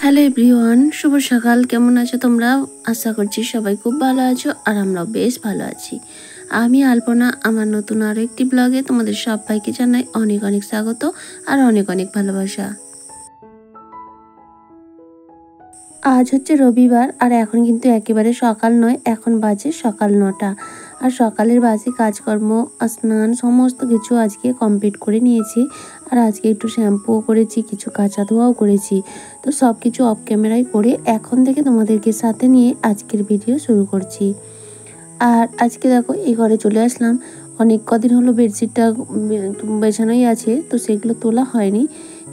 Hello everyone, শুভ সকাল। কেমন আছো তোমরা? আশা করছি সবাই খুব ভালো আছো আর আমরাও বেশ ভালো আছি। আমি আলপনা, আমার নতুন আরও একটি ব্লগে তোমাদের সবাইকে জানাই অনেক অনেক স্বাগত আর অনেক অনেক ভালোবাসা। আজ হচ্ছে রবিবার আর এখন কিন্তু একেবারে সকাল নয়, এখন বাজে সকাল 9টা। আর সকালের বাসি কাজকর্ম, স্নান সমস্ত কিছু আজকে কমপ্লিট করে নিয়েছি। আর আজকে একটু শ্যাম্পুও করেছি, কিছু কাঁচা ধোয়াও করেছি। তো সব কিছু অফ ক্যামেরায় করে এখন থেকে তোমাদেরকে সাথে নিয়ে আজকের ভিডিও শুরু করছি। আর আজকে দেখো এই ঘরে চলে আসলাম। অনেক কদিন হলো বেডশিটটা বেছানোই আছে, তো সেগুলো তোলা হয়নি,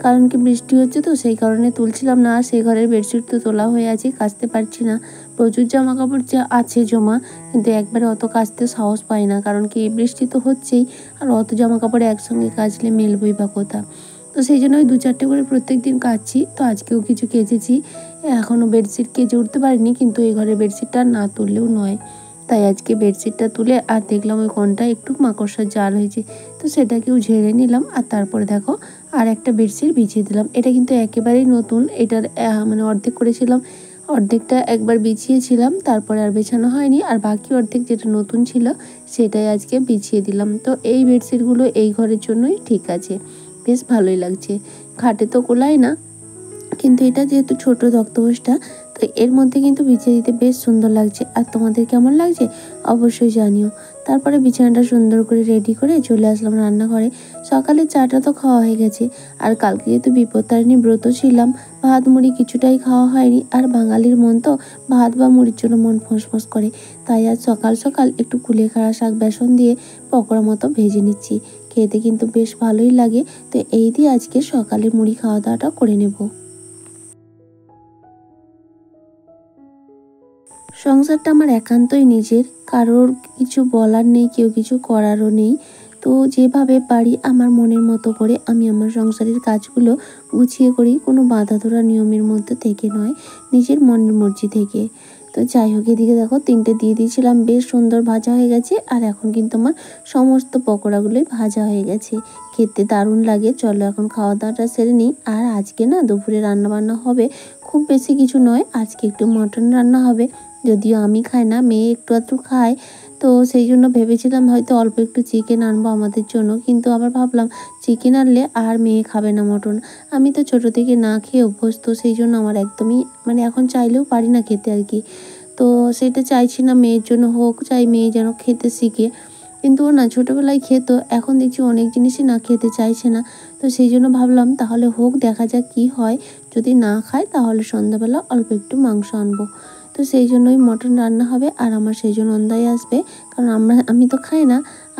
কারণ কি বৃষ্টি হচ্ছে, তো সেই কারণে তুলছিলাম না। আর সেই ঘরের বেডশিট তো তোলা হয়ে আছে, কাচতে পারছি না। প্রচুর জামা কাপড় যা আছে জমা, কিন্তু একবারে অত কাচতে সাহস পাই না, কারণ কি বৃষ্টি তো হচ্ছেই, আর অত জামা কাপড় একসঙ্গে কাচলে মেলবই বা কোথা। তো সেই জন্য ওই 2-4টে করে প্রত্যেক দিন কাচছি। তো আজকেও কিছু কেচেছি, এখনও বেডশিট কেচে উঠতে পারিনি, কিন্তু এই ঘরের বেডশিটটা না তুললেও নয়। তাই আজকে বেডশিটটা তুলে আর দেখলাম ওই কোণটা একটু মাকড়সার জাল হয়েছে, তো সেটাকেও ঝেড়ে নিলাম। আর তারপরে দেখো আর একটা বেডশিট বিছিয়ে দিলাম। এটা কিন্তু একেবারেই নতুন, এটার মানে অর্ধেক করেছিলাম, অর্ধেকটা একবার বিছিয়েছিলাম, তারপরে আর বেছানো হয়নি। আর বাকি অর্ধেক যেটা নতুন ছিল সেটাই আজকে বিছিয়ে দিলাম। তো এই বেডশিটগুলো এই ঘরের জন্যই ঠিক আছে, বেশ ভালোই লাগছে। খাটে তো কোলায় না, কিন্তু এটা যেহেতু ছোট তক্তপোষটা, তো এর মধ্যে কিন্তু বিছিয়ে দিতে বেশ সুন্দর লাগছে। আর তোমাদের কেমন লাগছে অবশ্যই জানিও। তারপরে বিছানাটা সুন্দর করে রেডি করে চলে আসলাম রান্নাঘরে। সকালে চাটা তো খাওয়া হয়ে গেছে, আর কালকে যেহেতু বিপত্তারিণী ব্রত ছিলাম, ভাত মুড়ি কিছুটাই খাওয়া হয়নি। আর বাঙালির মন তো ভাত বা মুড়ির জন্য মন ফোঁস করে। তাই আজ সকাল সকাল একটু কুলেখাড়া শাক বেসন দিয়ে পকোড়া মতো ভেজে নিচ্ছি। খেতে কিন্তু বেশ ভালোই লাগে। তো এই দিয়ে আজকে সকালে মুড়ি খাওয়া দাওয়াটা করে নেব। সংসারটা আমার একান্তই নিজের, কারোর কিছু বলার নেই, কেউ কিছু করারও নেই। তো যেভাবে পারি আমার মনের মতো করে আমি আমার সংসারের কাজগুলো গুছিয়ে করি, কোনো বাঁধা ধরা নিয়মের মধ্যে থেকে নয়, নিজের মনের মর্জি থেকে। তো যাই হোক, এদিকে দেখো 3টে দিয়ে দিয়েছিলাম, বেশ সুন্দর ভাজা হয়ে গেছে। আর এখন কিন্তু আমার সমস্ত পকোড়াগুলোই ভাজা হয়ে গেছে, খেতে দারুণ লাগে। চলো এখন খাওয়া দাওয়াটা সেরে নিই। আর আজকে না দুপুরে রান্না বান্না হবে, খুব বেশি কিছু নয়, আজকে একটু মটন রান্না হবে। যদিও আমি খাই না, মেয়ে একটু আধটু খায়, তো সেই জন্য ভেবেছিলাম হয়তো অল্প একটু চিকেন আনবো আমাদের জন্য, কিন্তু আবার ভাবলাম চিকেন আনলে আর মেয়ে খাবে না মটন। আমি তো ছোটো থেকে না খেয়ে অভ্যস্ত, সেই জন্য আমার একদমই মানে এখন চাইলেও পারি না খেতে আর কি। তো সেটা চাইছি না মেয়ের জন্য হোক, চাই মেয়ে যেন খেতে শিখে। কিন্তু ও না ছোটোবেলায় খেত, এখন দেখছি অনেক জিনিসই না খেতে চাইছে না। তো সেই জন্য ভাবলাম তাহলে হোক, দেখা যাক কী হয়। যদি না খায় তাহলে সন্ধ্যাবেলা অল্প একটু মাংস আনবো। তো সেই জন্যই মটন রান্না হবে। আর আমার সেই জন্য নন্দাই আসবে, কারণ আমি তো খাই না,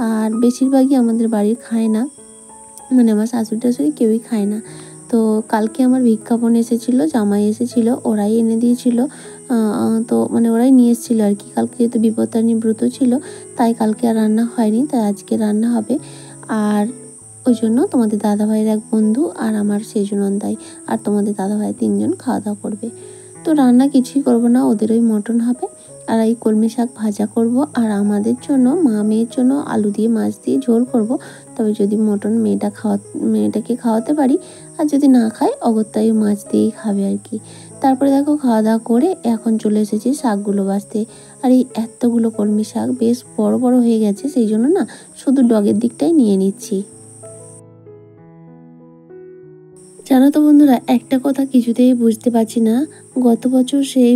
আর বেশিরভাগই আমাদের বাড়ির খায় না, মানে আমার শাশুড়ি টাশুড়ি কেউই খায় না। তো কালকে আমার ভিক্ষাপন এসেছিলো, জামাই এসেছিলো, ওরাই এনে দিয়েছিল। তো মানে ওরাই নিয়ে এসেছিলো আর কি। কালকে যেহেতু বিপত্তারিণী ব্রত ছিল, তাই কালকে আর রান্না হয়নি, তাই আজকে রান্না হবে। আর ওই জন্য তোমাদের দাদাভাইয়ের এক বন্ধু আর আমার সেজু নন্দাই আর তোমাদের দাদাভাই 3জন খাওয়া দাওয়া করবে। তো রান্না কিছুই করবো না, ওদের ওই মটন হবে আর এই কলমি শাক ভাজা করব। আর আমাদের জন্য মেয়ের জন্য আলু দিয়ে মাছ দিয়ে ঝোল করব। তবে যদি মটন মেয়েটাকে খাওয়াতে পারি, আর যদি না খায় অগত্যাই মাছ দিয়েই খাবে আর কি। তারপরে দেখো খাওয়া দাওয়া করে এখন চলে এসেছি শাকগুলো বাছতে। আর এই এতগুলো কলমি শাক বেশ বড় বড় হয়ে গেছে, সেই জন্য না শুধু ডগের দিকটাই নিয়ে নিচ্ছি। জানো তো বন্ধুরা, একটা কথা কিছুতেই বুঝতে পারছি না। গত বছর সেই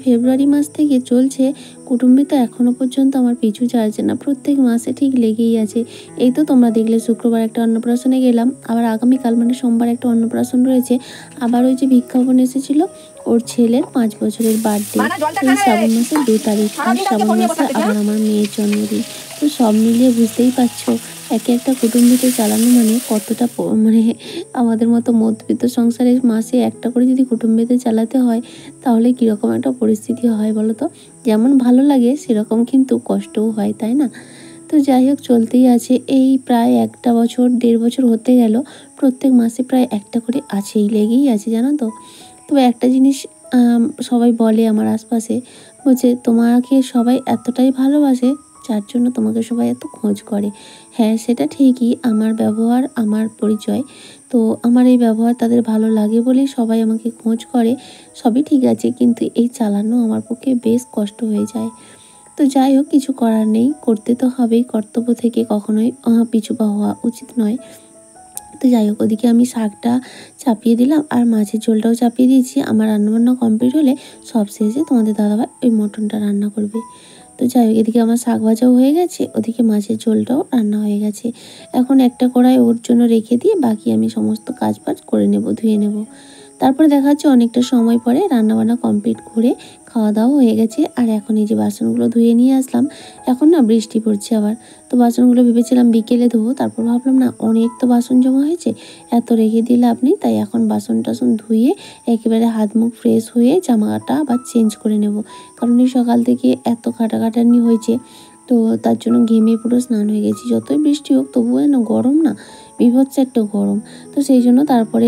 ফেব্রুয়ারি মাস থেকে চলছে কুটুম্বে, তো এখনও পর্যন্ত আমার পিছু ছাড়ছে না, প্রত্যেক মাসে ঠিক লেগেই আছে। এই তো তোমরা দেখলে শুক্রবার একটা অন্নপ্রাশনে গেলাম, আবার আগামীকাল মানে সোমবার একটা অন্নপ্রাশন রয়েছে। আবার ওই যে ভিক্ষাপন এসেছিলো, ওর ছেলের 5 বছরের বার্থডে, এই শ্রাবণ মাসের 2 তারিখ। আর শ্রাবণ মাসে আবার আমার মেয়ের জন্মদিন। তো সব মিলিয়ে বুঝতেই পারছো, একে একটা কুটুম্বিতে চালানো মানে কতটা মানে আমাদের মতো মধ্যবিত্ত সংসারে মাসে একটা করে যদি কুটুম্বিতে চালাতে হয়, তাহলে কীরকম একটা পরিস্থিতি হয় বলো তো। যেমন ভালো লাগে সেরকম কিন্তু কষ্টও হয়, তাই না? তো যাই হোক, চলতেই আছে। এই প্রায় 1.5 বছর হতে গেল, প্রত্যেক মাসে প্রায় একটা করে আছেই, লেগেই আছে জানো তো। তবে একটা জিনিস সবাই বলে আমার আশপাশে, বলছে তোমাকে সবাই এতটাই ভালোবাসে যার জন্য তোমাকে সবাই এত খোঁজ করে। হ্যাঁ, সেটা ঠিকই, আমার ব্যবহার, আমার পরিচয়, তো আমার এই ব্যবহার তাদের ভালো লাগে বলেই সবাই আমাকে খোঁজ করে। সবই ঠিক আছে, কিন্তু এই চালানো আমার পক্ষে বেশ কষ্ট হয়ে যায়। তো যাই হোক, কিছু করার নেই, করতে তো হবেই, কর্তব্য থেকে কখনোই পিছু পা হওয়া উচিত নয়। তো যাই হোক, ওদিকে আমি শাকটা চাপিয়ে দিলাম আর মাছের ঝোলটাও চাপিয়ে দিয়েছি। আমার রান্নাবান্না কমপ্লিট হলে সব শেষে তোমাদের দাদাভাই ওই মটনটা রান্না করবে। তো যাই হোক, এদিকে আমার শাক ভাজাও হয়ে গেছে, ওদিকে মাছের ঝোলটাও রান্না হয়ে গেছে। এখন একটা কড়াই ওর জন্য রেখে দিয়ে বাকি আমি সমস্ত কাজ বাজ করে নেব, ধুয়ে নেব। তারপরে দেখা যাচ্ছে অনেকটা সময় পরে রান্নাবান্না কমপ্লিট করে খাওয়া দাওয়া হয়ে গেছে। আর এখন এই যে বাসনগুলো ধুয়ে নিয়ে আসলাম। এখন না বৃষ্টি পড়ছে আবার, তো বাসনগুলো ভেবেছিলাম বিকেলে ধোবো, তারপর ভাবলাম না, অনেক তো বাসন জমা হয়েছে, এত রেখে দিয়ে লাভ নেই। তাই এখন বাসন টাসন ধুয়ে একেবারে হাত মুখ ফ্রেশ হয়ে জামাটা আবার চেঞ্জ করে নেব। কারণ এই সকাল থেকে এত কাটাকাটানি হয়েছে, তো তার জন্য ঘেমে পুরো স্নান হয়ে গেছি। যতই বৃষ্টি হোক তবুও না গরম, না বীভৎস একটা গরম। তো সেই জন্য তারপরে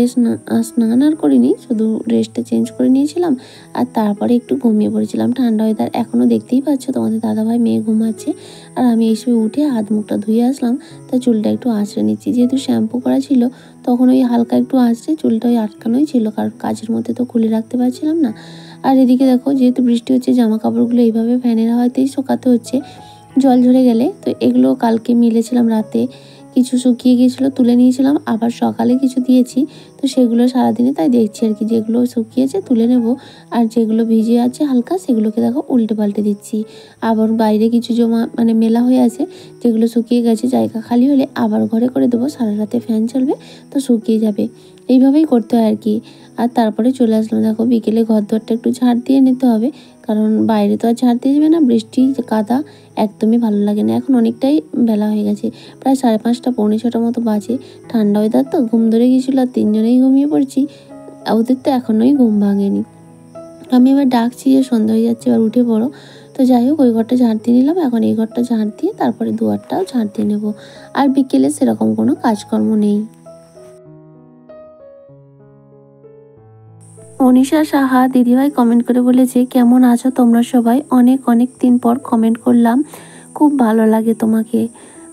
স্নান আর করিনি, শুধু ড্রেসটা চেঞ্জ করে নিয়েছিলাম আর তারপরে একটু ঘুমিয়ে পড়েছিলাম। ঠান্ডা ওয়েদার, এখনও দেখতেই পাচ্ছ তোমাদের দাদাভাই মেয়ে ঘুমাচ্ছে আর আমি এই সময় উঠে হাত মুখটা ধুয়ে আসলাম। তা চুলটা একটু আঁচড়ে নিচ্ছি, যেহেতু শ্যাম্পু করা ছিল তখন ওই হালকা একটু আঁচড়ে চুলটা ওই আটকানোই ছিল, কারণ কাজের মধ্যে তো খুলে রাখতে পারছিলাম না। আর এদিকে দেখো, যেহেতু বৃষ্টি হচ্ছে জামা কাপড়গুলো এইভাবে ফ্যানের হাওয়াতেই শুকাতে হচ্ছে, জল ঝরে গেলে। তো এগুলো কালকে মিলেছিলাম রাতে, কিছু শুকিয়ে গিয়েছিলো তুলে নিয়েছিলাম, আবার সকালে কিছু দিয়েছি। তো সেগুলো সারাদিনে তাই দেখছি আর কি, যেগুলো শুকিয়েছে তুলে নেব আর যেগুলো ভিজে আছে হালকা সেগুলোকে দেখো উল্টে পাল্টে দিচ্ছি। আবার বাইরে কিছু জমা মেলা হয়ে আছে, যেগুলো শুকিয়ে গেছে, জায়গা খালি হলে আবার ঘরে করে দেবো, সারা রাতে ফ্যান চলবে তো শুকিয়ে যাবে। এইভাবেই করতে হয় আর কি। আর তারপরে চলে আসলাম, দেখো বিকেলে ঘর দুয়ারটা একটু ঝাড় দিয়ে নিতে হবে, কারণ বাইরে তো আর ঝাড় দিয়ে যাবে না, বৃষ্টি কাদা একদমই ভালো লাগে না। এখন অনেকটাই বেলা হয়ে গেছে, প্রায় 5:30 পৌনে 6টা মতো বাজে। ঠান্ডা ওয়েদার তো, ঘুম ধরে গিয়েছিলো আর তিনজনেই ঘুমিয়ে পড়ছি। ওদের তো এখনোই ঘুম ভাঙেনি। আমি এবার ডাকছি যে সন্ধ্যা হয়ে যাচ্ছে, এবার উঠে পড়ো। তো যাই হোক, ওই ঘরটা ঝাড় দিয়ে নিলাম, এখন এই ঘরটা ঝাড় দিয়ে তারপরে দুয়ারটাও ঝাড় দিয়ে নেবো। আর বিকেলে সেরকম কোনো কাজকর্ম নেই। মনীষা সাহা দিদিভাই কমেন্ট করে বলেছে, কেমন আছো তোমরা সবাই, অনেক অনেক দিন পর কমেন্ট করলাম, খুব ভালো লাগে তোমাকে।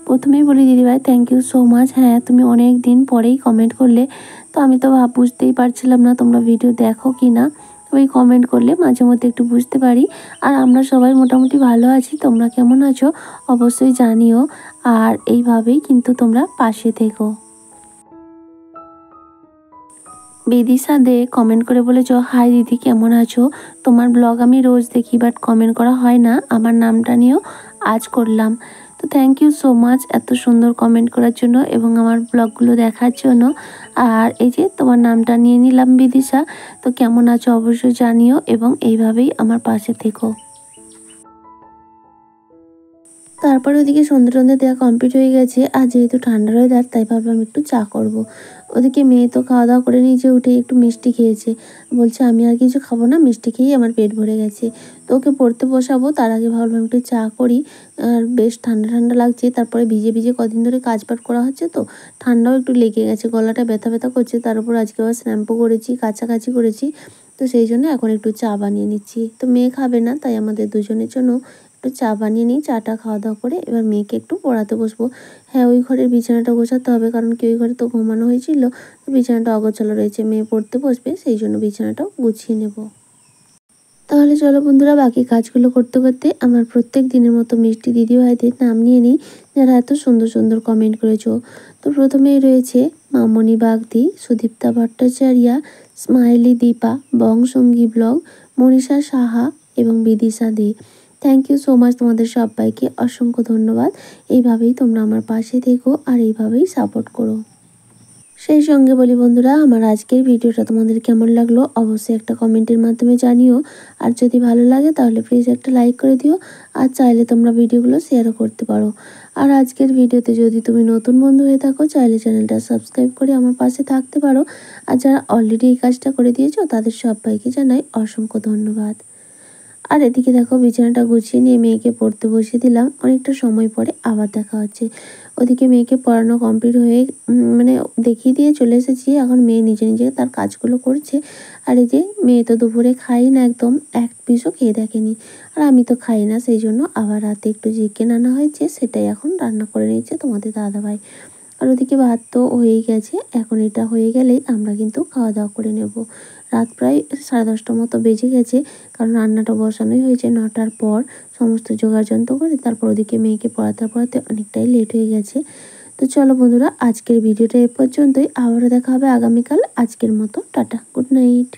প্রথমেই বলি দিদিভাই, থ্যাংক ইউ সো মাচ। হ্যাঁ, তুমি অনেক দিন পরেই কমেন্ট করলে, তো আমি তো বুঝতেই পারছিলাম না তোমরা ভিডিও দেখো কি না। ওই কমেন্ট করলে মাঝে মধ্যে একটু বুঝতে পারি। আর আমরা সবাই মোটামুটি ভালো আছি, তোমরা কেমন আছো অবশ্যই জানিও। আর এইভাবেই কিন্তু তোমরা পাশে থেকো। বিদিশা দে কমেন্ট করে বলেছো, হাই দিদি কেমন আছো, তোমার ব্লগ আমি রোজ দেখি বাট কমেন্ট করা হয় না, আমার নামটা নিয়েও আজ করলাম। তো থ্যাংক ইউ সো মাচ এত সুন্দর কমেন্ট করার জন্য এবং আমার ব্লগগুলো দেখার জন্য। আর এই যে তোমার নামটা নিয়ে নিলাম বিদিশা। তো কেমন আছো অবশ্যই জানিও এবং এইভাবেই আমার পাশে থেকো। তারপরে ওদিকে সন্ধ্যে টন্ধে দেওয়া কমপ্লিট হয়ে গেছে, আর যেহেতু ঠান্ডার ওয়েদার তাই ভাবলাম একটু চা করব। ওদিকে মেয়ে তো খাওয়া দাওয়া করে নিচে উঠে একটু মিষ্টি খেয়েছে, বলছে আমি আর কিছু খাবো না, মিষ্টি খেয়েই আমার পেট ভরে গেছে। তো ওকে পড়তে বসাবো, তার আগে ভাবলাম একটু চা করি। আর বেশ ঠান্ডা ঠান্ডা লাগছে, তারপরে ভিজে ভিজে কদিন ধরে কাজ পাট করা হচ্ছে, তো ঠান্ডাও একটু লেগে গেছে, গলাটা ব্যথা ব্যথা করছে। তার উপর আজকে আবার শ্যাম্পু করেছি, কাছাকাছি করেছি, তো সেই জন্য এখন একটু চা বানিয়ে নিচ্ছি। তো মেয়ে খাবে না, তাই আমাদের দুজনের জন্য একটু চা বানিয়ে নিই। চাটা খাওয়া দাওয়া করে এবার মেয়েকে একটু পড়াতে বসবো। হ্যাঁ, ওই ঘরের বিছানাটা গোছাতে হবে, কারণ কি ওই ঘরে তো ঘুমানো হয়েছিল, তো বিছানাটা অগোছালো রয়েছে, মেয়ে পড়তে বসবে, সেই জন্য বিছানাটাও গুছিয়ে নেব। তাহলে চলো বন্ধুরা, বাকি কাজগুলো করতে করতে আমার প্রত্যেক দিনের মতো মিষ্টি দিদিভাইদের নাম নিয়ে নিই, যারা এত সুন্দর সুন্দর কমেন্ট করেছো। তো প্রথমেই রয়েছে মামনি বাগদি, সুদীপ্তা ভট্টাচার্যা, স্মাইলি দীপা, বংসঙ্গী ব্লগ, মনীষা সাহা এবং বিদিশা দে। থ্যাংক ইউ সো মাচ, তোমাদের সবাইকে অসংখ্য ধন্যবাদ। এইভাবেই তোমরা আমার পাশে থেকো আর এইভাবেই সাপোর্ট করো। সেই সঙ্গে বলি বন্ধুরা, আমার আজকের ভিডিওটা তোমাদের কেমন লাগলো অবশ্যই একটা কমেন্টের মাধ্যমে জানিও। আর যদি ভালো লাগে তাহলে প্লিজ একটা লাইক করে দিও, আর চাইলে তোমরা ভিডিওগুলো শেয়ারও করতে পারো। আর আজকের ভিডিওতে যদি তুমি নতুন বন্ধু হয়ে থাকো, চাইলে চ্যানেলটা সাবস্ক্রাইব করে আমার পাশে থাকতে পারো। আর যারা অলরেডি এই কাজটা করে দিয়েছো তাদের সবাইকে জানাই অসংখ্য ধন্যবাদ। আর এদিকে দেখো, বিছানাটা গুছিয়ে নিয়ে মেয়েকে পড়তে বসিয়ে দিলাম, অনেকটা সময় পরে আবার দেখা হচ্ছে। ওদিকে মেয়েকে পড়ানো কমপ্লিট হয়ে দেখিয়ে দিয়ে চলে এসেছি, এখন মেয়ে নিজে নিজে তার কাজগুলো করছে। আর এই যে মেয়ে তো দুপুরে খাই না, একদম এক পিসও খেয়ে দেখেনি, আর আমি তো খাই না, সেই জন্য আবার রাতে একটু চিকেন আনা হয়েছে, সেটাই এখন রান্না করে নিয়েছে তোমাদের দাদাভাই। আর ওদিকে ভাত তো হয়েই গেছে। এখন এটা হয়ে গেলেই আমরা কিন্তু খাওয়া দাওয়া করে নেব। রাত প্রায় 10:30টার মতো বেজে গেছে, কারণ রান্নাটা বসানোই হয়েছে 9টার পর। সমস্ত জোগাড়যন্ত্র করে তারপর ওদিকে মেয়েকে পড়াতে পড়াতে অনেকটাই লেট হয়ে গেছে। তো চলো বন্ধুরা, আজকের ভিডিওটা এ পর্যন্তই। আবারও দেখা হবে আগামীকাল। আজকের মতো টাটা, গুড নাইট।